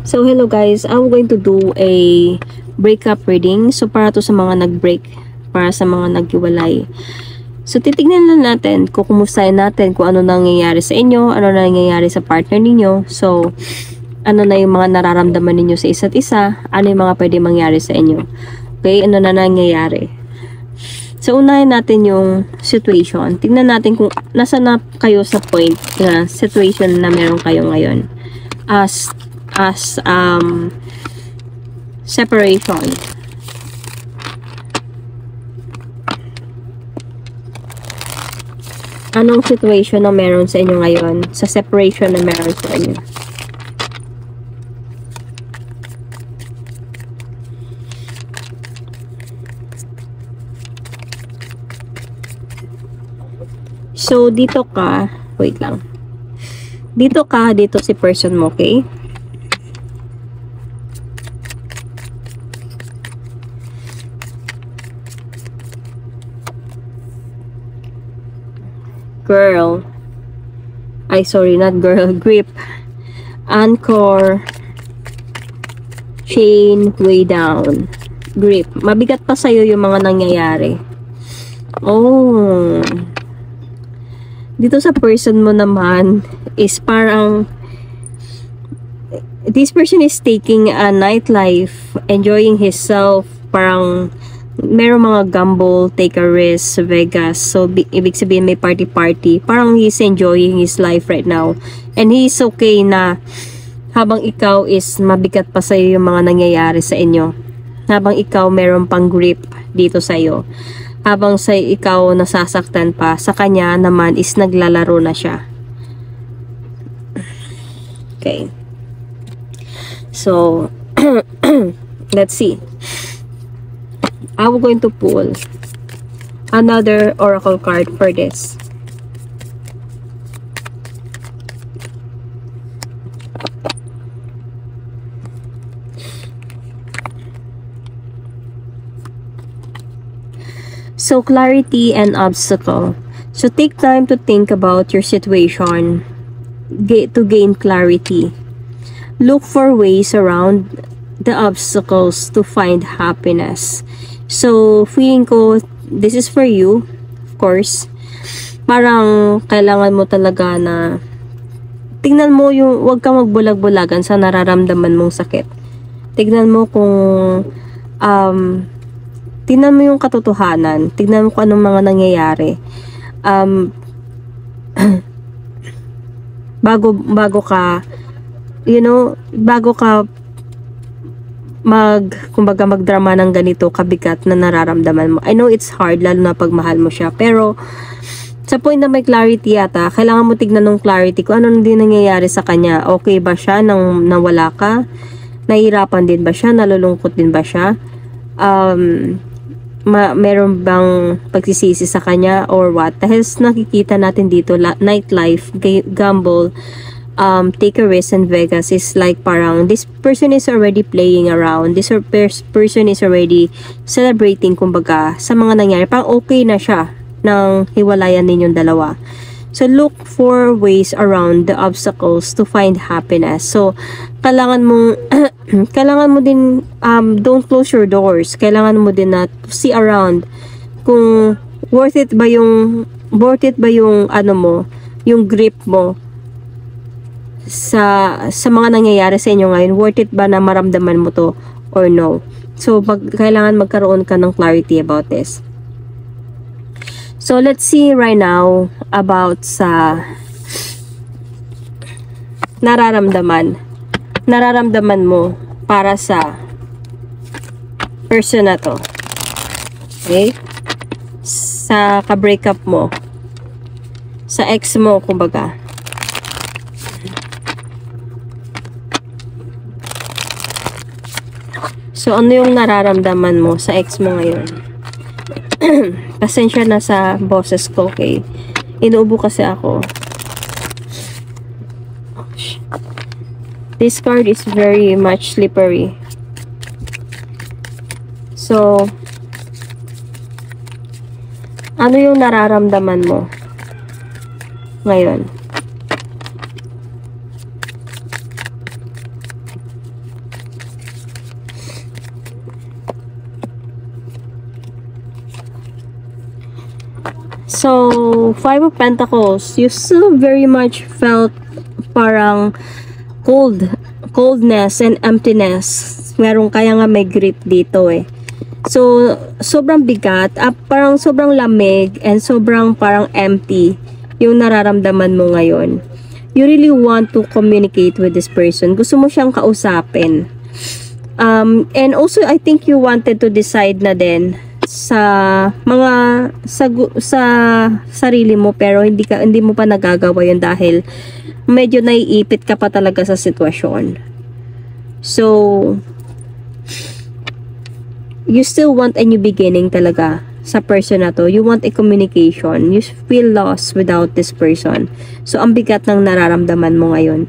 So, hello guys. I'm going to do a breakup reading. So, para to sa mga nag-break, para sa mga naghiwalay. So, titignan lang natin kung kumustahin natin kung ano nangyayari sa inyo, ano nangyayari sa partner ninyo. So, ano na yung mga nararamdaman ninyo sa isa't isa, ano yung mga pwede mangyari sa inyo. Okay, ano na nangyayari. So, unahin natin yung situation. Tingnan natin kung nasa na kayo sa point na situation na meron kayo ngayon. As separation. Anong situation na meron sa inyo ngayon? Sa separation na meron sa inyo? So, dito ka, wait lang. Dito si person mo, okay? Girl. Sorry, not girl. Grip. Anchor. Chain. Way down. Grip. Mabigat pa sa'yo yung mga nangyayari. Oh. Dito sa person mo naman is parang this person is taking a nightlife, enjoying himself, parang merong mga gamble, take a risk sa Vegas. So, ibig sabihin may party-party. Parang he's enjoying his life right now. And he's okay na habang ikaw is mabigat pa sa'yo yung mga nangyayari sa inyo. Habang ikaw meron pang grip dito sa'yo. Habang sa ikaw nasasaktan pa, sa kanya naman is naglalaro na siya. Okay. So, let's see. I'm going to pull another oracle card for this. So, clarity and obstacle. So, take time to think about your situation to gain clarity. Look for ways around the obstacles to find happiness. So, feeling ko, this is for you, of course. Parang, kailangan mo talaga na, tingnan mo yung, huwag kang magbulag-bulagan sa nararamdaman mong sakit. Tingnan mo kung, tingnan mo yung katotohanan. Tingnan mo kung anong mga nangyayari. Bago ka, bago ka kumbaga magdrama ng ganito kabigat na nararamdaman mo. I know it's hard, lalo na pag mahal mo siya. Pero, sa point na may clarity yata, kailangan mo tignan ng clarity kung ano din nangyayari sa kanya. Okay ba siya nang nawala ka? Nahihirapan din ba siya? Nalulungkot din ba siya? Meron bang pagsisisi sa kanya or what? Dahil nakikita natin dito, nightlife, gamble, take a risk in Vegas is like parang this person is already playing around. This person is already celebrating, kumbaga, sa mga nangyari. Parang okay na siya ng hiwalayan ninyong dalawa. So, look for ways around the obstacles to find happiness. So, kailangan mo din, don't close your doors. Kailangan mo din na see around kung worth it ba yung ano mo, yung grip mo sa mga nangyayari sa inyo ngayon. Worth it ba na maramdaman mo to or no? So, kailangan magkaroon ka ng clarity about this. So, let's see right now about sa nararamdaman mo para sa person na to. Okay? Sa ka-breakup mo. Sa ex mo, kumbaga. So, ano yung nararamdaman mo sa ex mo ngayon? Pasensya na sa boses ko, okay? Inuubo kasi ako. This card is very much slippery. So, ano yung nararamdaman mo ngayon? So, Five of Pentacles, you still very much felt parang coldness and emptiness. Meron kaya nga may grip dito eh. So, sobrang bigat, parang sobrang lamig and sobrang parang empty yung nararamdaman mo ngayon. You really want to communicate with this person. Gusto mo siyang kausapin. And also, I think you wanted to decide na din sa mga sa sarili mo, pero hindi mo pa nagagawa yun dahil medyo naiipit ka pa talaga sa sitwasyon. So you still want a new beginning talaga sa person na to. You want a communication. You feel lost without this person. So ang bigat ng nararamdaman mo ngayon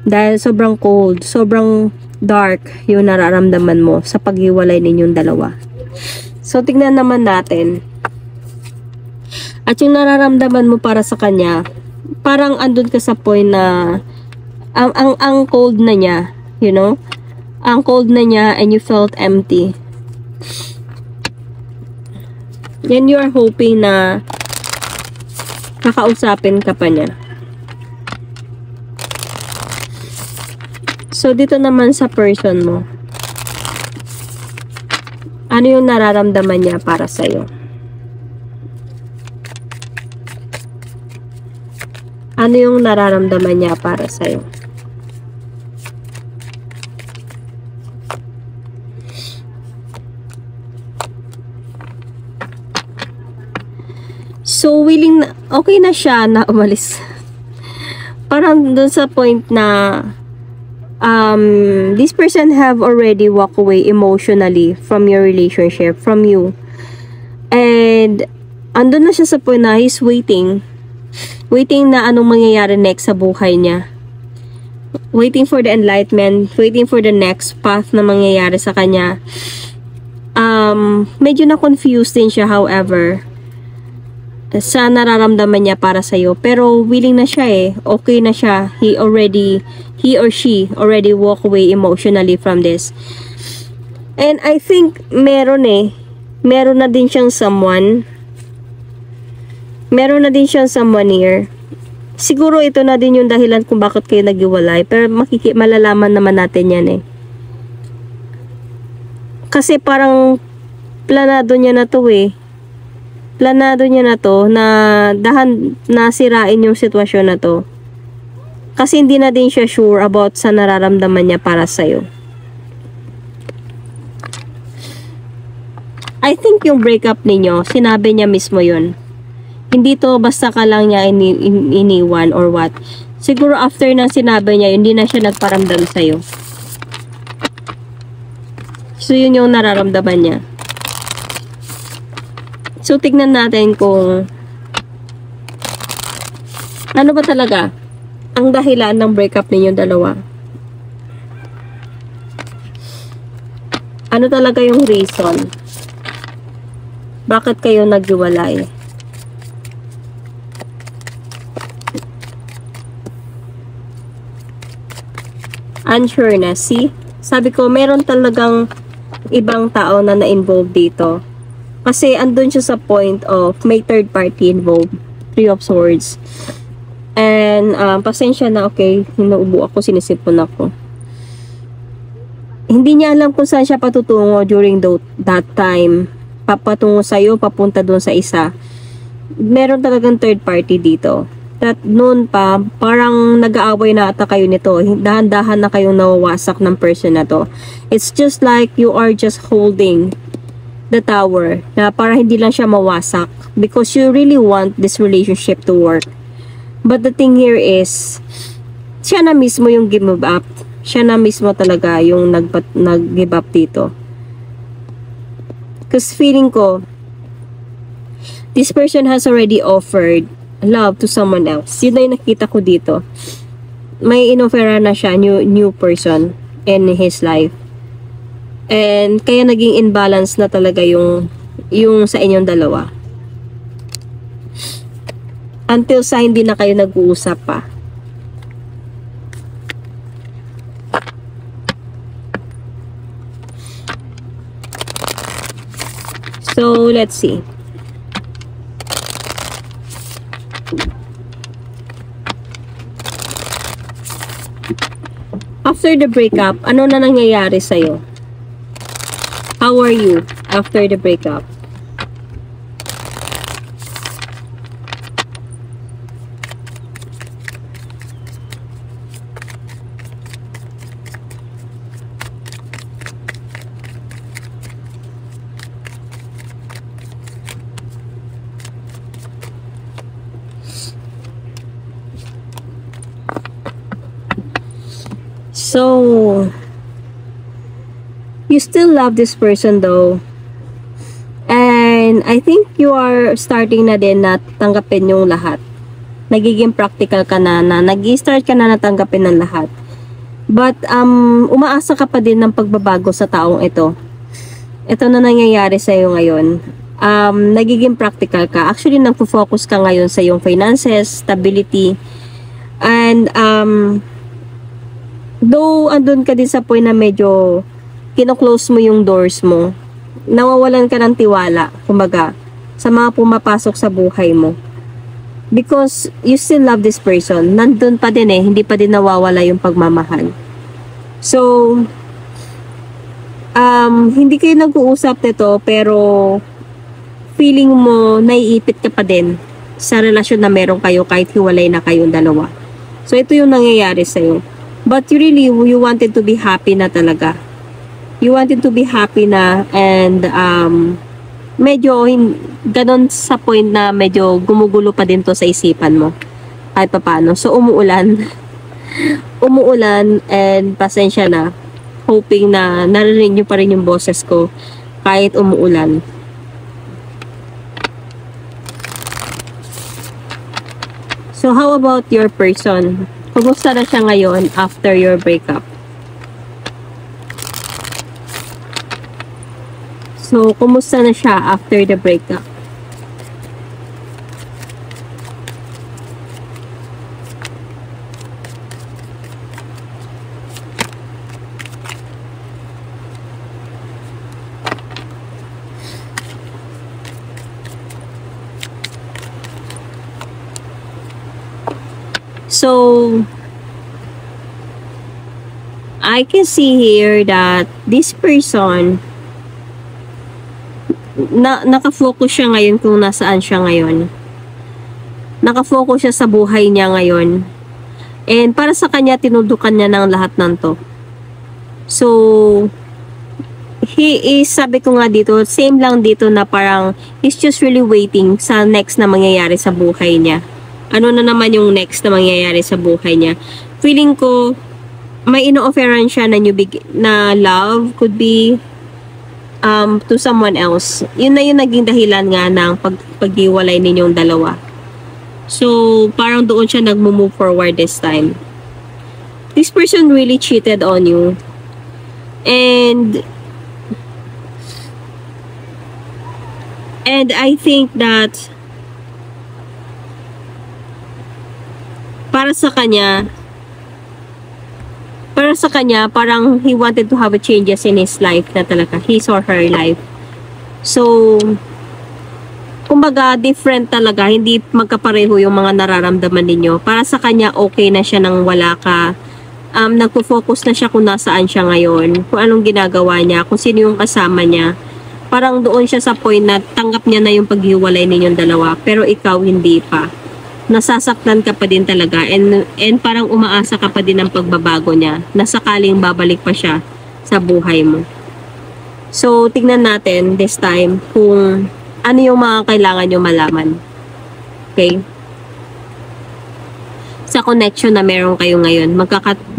dahil sobrang cold, sobrang dark yung nararamdaman mo sa paghiwalay ninyong dalawa. So, tignan naman natin. At yung nararamdaman mo para sa kanya, parang andun ka sa point na ang cold na niya, you know? Ang cold na niya and you felt empty. Then you are hoping na kakausapin ka pa niya. So, dito naman sa person mo. Ano yung nararamdaman niya para sa'yo? Ano yung nararamdaman niya para sa'yo? So, willing na, okay na siya na umalis. Parang dun sa point na this person have already walked away emotionally from your relationship, from you. And andun na siya sa point na he's waiting na anong mangyayari next sa buhay niya. Waiting for the enlightenment, waiting for the next path na mangyayari sa kanya. Medyo na-confused din siya, however, sa nararamdaman niya para sa'yo. Pero willing na siya eh. Okay na siya. He or she already walk away emotionally from this. And I think meron na din siyang someone here. Siguro ito na din yung dahilan kung bakit kayo naghiwalay, pero malalaman naman natin yan eh. Kasi parang planado niya na to eh. Planado niya na to na nasirain yung sitwasyon na to. Kasi hindi na din siya sure about sa nararamdaman niya para sa'yo. I think yung breakup ninyo, sinabi niya mismo yun. Hindi to basta ka lang niya iniwan or what. Siguro after nang sinabi niya, hindi na siya nagparamdam sa'yo. So yun yung nararamdaman niya. So tignan natin kung ano ba talaga ang dahilan ng breakup ninyong dalawa. Ano talaga yung reason? Bakit kayo naghiwalay? Unsureness. See? Sabi ko, meron talagang ibang tao na na-involve dito. Kasi andun siya sa point of may third party involved. Three of Swords. And, pasensya na, okay, hinuubo ako, sinisipon ako. Hindi niya alam kung saan siya patutungo during that time. Papatungo sa'yo, papunta doon sa isa. Meron talagang third party dito. That noon pa, parang nag-aaway na ata kayo nito. Dahan-dahan na kayong nawawasak ng person na to. It's just like you are just holding the tower na para hindi lang siya mawasak. Because you really want this relationship to work. But the thing here is, siya na mismo yung give up. Siya na mismo talaga yung nag-give up dito. Because feeling ko, this person has already offered love to someone else. Yun na yung nakita ko dito. May inofera na siya, new person in his life. And kaya naging imbalance na talaga yung sa inyong dalawa. Until sa hindi na kayo nag-uusap pa. So, let's see. after the breakup, ano na nangyayari sa'yo? How are you after the breakup? So, you still love this person though. And I think you are starting na din na tanggapin yung lahat. Nagiging practical ka na, nag-start ka na natanggapin ng lahat. But, umaasa ka pa din ng pagbabago sa taong ito. Ito na nangyayari sa'yo ngayon. Nagiging practical ka. Actually, nagpo-focus ka ngayon sa iyong finances, stability, and, though andun ka din sa point na medyo kino-close mo yung doors mo, nawawalan ka ng tiwala, kumbaga, sa mga pumapasok sa buhay mo. Because you still love this person. Nandun pa din hindi pa din nawawala yung pagmamahal. So, hindi kayo nag-uusap nito, pero feeling mo, naiipit ka pa din sa relasyon na meron kayo kahit hiwalay na kayong dalawa. So, ito yung nangyayari sa'yo. But you wanted to be happy na talaga. You wanted to be happy na, and medyo ganon sa point na medyo gumugulo pa din to sa isipan mo. Kahit pa paano. So, umuulan. Umuulan, and pasensya na. Hoping na narinig nyo pa rin yung boses ko kahit umuulan. So, how about your person? Kumusta na siya ngayon after your breakup? So, kumusta na siya after the breakup? So, I can see here that this person, nakafocus siya ngayon kung nasaan siya ngayon. Nakafocus siya sa buhay niya ngayon. And para sa kanya, tinudukan niya ng lahat ng to. So, he is, sabi ko nga dito, same lang dito na parang he's just really waiting sa next na mangyayari sa buhay niya. Ano na naman yung next na mangyayari sa buhay niya? Feeling ko, may ino-offeran siya na na love, could be to someone else. Yun na yung naging dahilan nga ng paghiwalay ninyong dalawa. So, parang doon siya nag-move forward this time. This person really cheated on you. And I think that para sa kanya, parang he wanted to have a changes in his life na talaga, his or her life. So, kumbaga, different talaga, hindi magkapareho yung mga nararamdaman ninyo. Para sa kanya, okay na siya nang wala ka. Nagpo-focus na siya kung nasaan siya ngayon, kung anong ginagawa niya, kung sino yung kasama niya. Parang doon siya sa point na tanggap niya na yung paghiwalay ninyong dalawa, pero ikaw hindi pa. Nasasaktan ka pa din talaga, and parang umaasa ka pa din ng pagbabago niya na sakaling babalik pa siya sa buhay mo. So, tignan natin this time kung ano yung mga kailangan nyo malaman. Okay? Sa connection na meron kayo ngayon,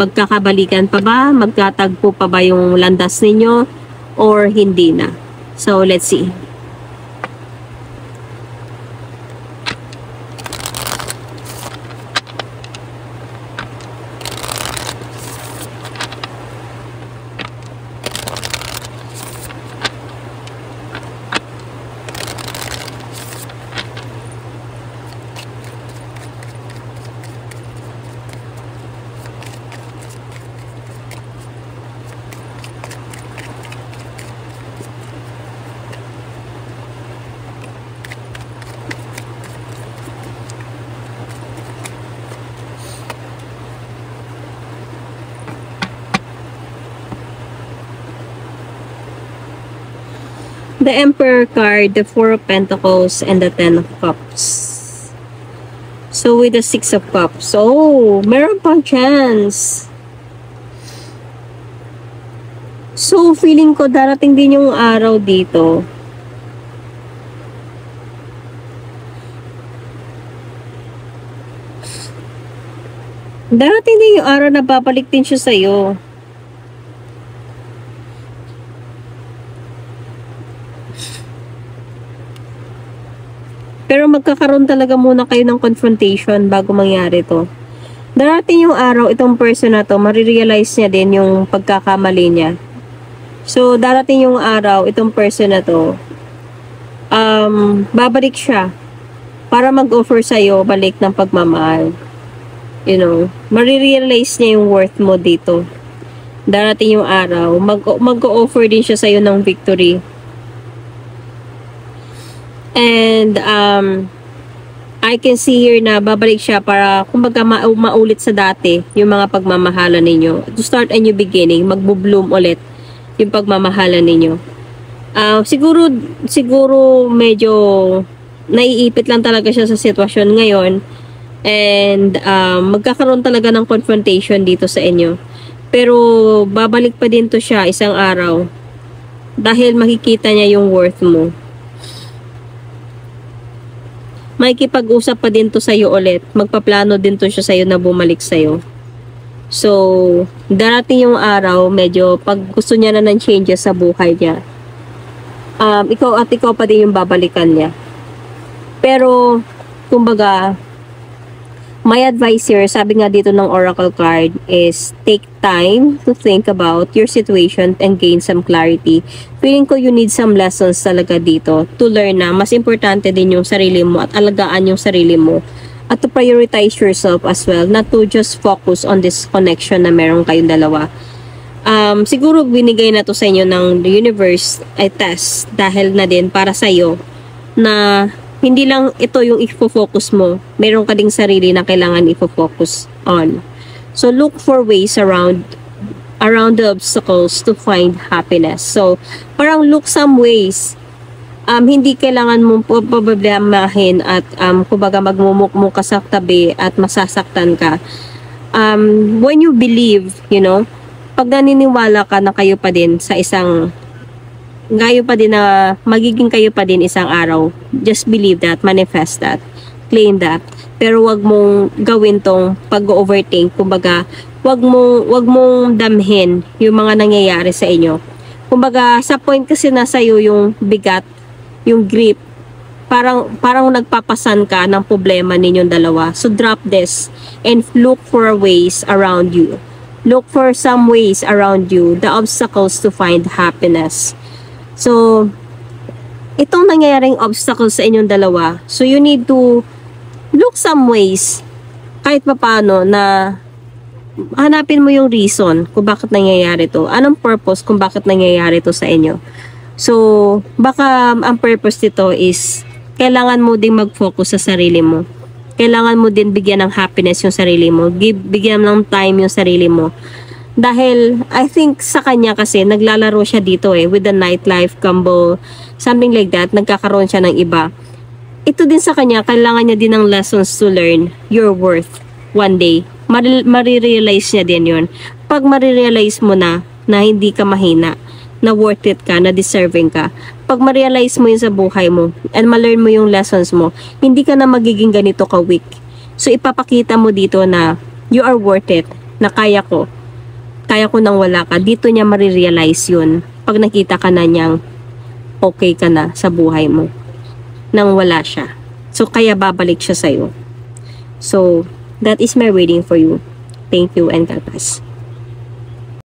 magkakabalikan pa ba? Magkatagpo pa ba yung landas ninyo? Or hindi na? So, let's see. The Emperor card, the Four of Pentacles, and the Ten of Cups. So, with the Six of Cups. Oh, meron pang chance. So, feeling ko darating din yung araw dito. Darating din yung araw na babalik din siya sa'yo. Pero magkakaroon talaga muna kayo ng confrontation bago mangyari to. Darating yung araw, itong person na to, marirealize niya din yung pagkakamali niya. So, darating yung araw, itong person na to, babalik siya para mag-offer sa'yo balik ng pagmamahal. You know, marirealize niya yung worth mo dito. Darating yung araw, mag-offer din siya sa'yo ng victory. And, I can see here na babalik siya para, kumbaga, maulit sa dati yung mga pagmamahalan ninyo. To start a new beginning, magbo-bloom ulit yung pagmamahalan ninyo. Siguro medyo naiipit lang talaga siya sa sitwasyon ngayon. And, magkakaroon talaga ng confrontation dito sa inyo. Pero, babalik pa din to siya isang araw. Dahil makikita niya yung worth mo. Makikipag-usap pa din to sa'yo ulit. Magpaplano din to siya sa'yo na bumalik sa'yo. So, darating yung araw, medyo pag gusto niya na ng changes sa buhay niya, ikaw pa din yung babalikan niya. Pero, kumbaga, my advice here, sabi nga dito ng Oracle card, is take time to think about your situation and gain some clarity. Feeling ko you need some lessons talaga dito to learn na mas importante din yung sarili mo at alagaan yung sarili mo. At to prioritize yourself as well, not to just focus on this connection na meron kayong dalawa. Siguro binigay na to sa inyo ng the universe ay test dahil na din para sa iyo na hindi lang ito yung i-focus mo. Meron ka ding sarili na kailangan i-focus on. So, look for ways around the obstacles to find happiness. So, parang look some ways. Hindi kailangan mong problemahin at kumbaga magmumukmuk ka sa tabi at masasaktan ka. When you believe, you know, pag naniniwala ka na kayo pa din sa isang na magiging kayo pa din isang araw. Just believe that, manifest that, claim that. Pero wag mong gawin tong pag-overthink. Kumbaga, wag mong damhin yung mga nangyayari sa inyo. Kumbaga, sa point kasi nasa iyo yung bigat, yung grip. Parang nagpapasan ka ng problema ninyong dalawa. So drop this and look for ways around you. Look for some ways around you, the obstacles to find happiness. So, itong nangyayaring obstacle sa inyong dalawa, so you need to look some ways, kahit papaano, na hanapin mo yung reason kung bakit nangyayari to. Anong purpose kung bakit nangyayari to sa inyo. So, baka ang purpose nito is, kailangan mo ding mag-focus sa sarili mo. Kailangan mo din bigyan ng happiness yung sarili mo. Bigyan ng time yung sarili mo. Dahil, I think sa kanya kasi, naglalaro siya dito with the nightlife, gamble, something like that, nagkakaroon siya ng iba. Ito din sa kanya, kailangan niya din ng lessons to learn your worth one day. Marirealize niya din yun. Pag marirealize mo na hindi ka mahina, na worth it ka, na deserving ka, pag ma-realize mo yun sa buhay mo, and ma-learn mo yung lessons mo, hindi ka na magiging ganito ka-weak. So, ipapakita mo dito na you are worth it, na kaya ko nang wala ka. Dito niya marirealize yun pag nakita ka na niyang okay ka na sa buhay mo nang wala siya. So, kaya babalik siya sa'yo. So, that is my reading for you. Thank you and God bless.